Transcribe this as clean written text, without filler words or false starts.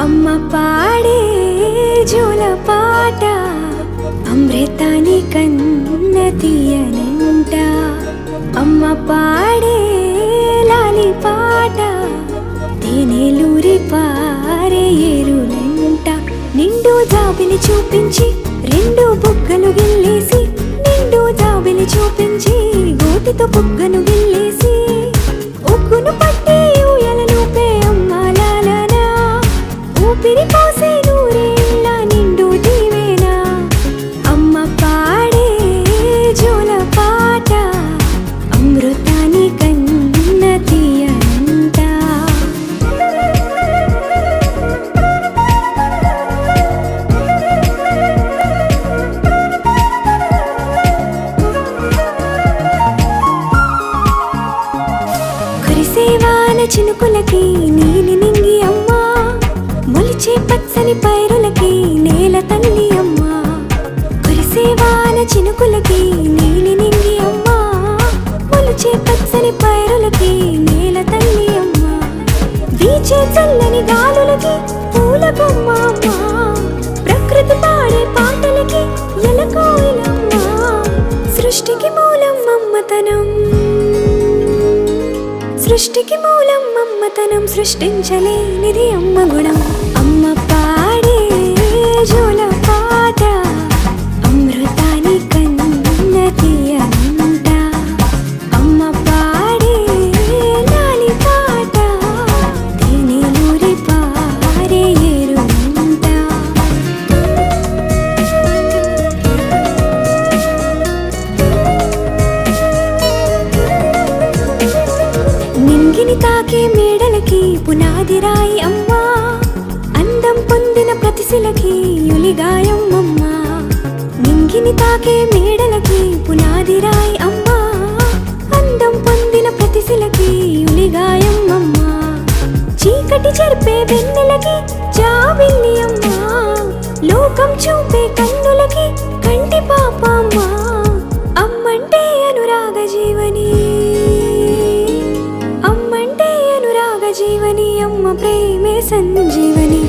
అమ్మ పాడే జోల పాట అమృతాని కన్న తీయనంట. అమ్మ పాడే లాలి పాట తేనెలూరి పారే ఏరులంట. నిండు జాబిలి చూపించి రెండు బుగ్గలు గిల్లేసి, నిండు జాబిలి చూపించి గోటితో బుగ్గను గిల్లేసి, ఉగ్గును పట్టి ఊయలను పే అమ్మాలాలనా, ఊపిరి పోసే నూరేళ్ళ నిండు దీవేనా. అమ్మ పాడే జోల పాట అమృతాని కన్న తీయనంట. కురిసేవాన చినుకులకి నీలి నింగి అమ్మా, మొలిచే పచ్చని పైరులకి నేల తల్లి అమ్మా. కురిసేవాన చినుకులకి నీలి నింగి అమ్మా, మొలిచే పచ్చని పైరులకి నేల తల్లి అమ్మా. వీచే చల్లని గాలులకి పూల బొమ్మ అమ్మా, ప్రకృతి పాడే పాటలకి ఎలకోయిలమ్మా. సృష్టికి మూలం అమ్మతనం, సృష్టికి మూలం అమ్మతనం, సృష్టించలేనిది అమ్మ గుణం. అమ్మ పాడే జోల పాట అమృతాని కన్న తీయనంట. అమ్మ పాడే లాలి పాట తేనెలూరి పారే ఏరులంట. నింగిని తాకే మేడలకి పునాది రాయి అమ్మా, అందం పొందిన ప్రతిశిలకి యులిగాయం అమ్మా. నింగిని తాకే మేడలకి పునాది రాయి అమ్మా, అందం పొందిన ప్రతిశిలకి యులిగాయం అమ్మా. చీకటి చెరిపే వెన్నెలకి జాబిల్లి అమ్మా, లోకం చూపే కన్నులకి కంటి పాప అమ్మా. అమ్మంటే అనురాగ జీవని, అమ్మంటే అనురాగ జీవని, అమ్మ ప్రేమే సంజీవని.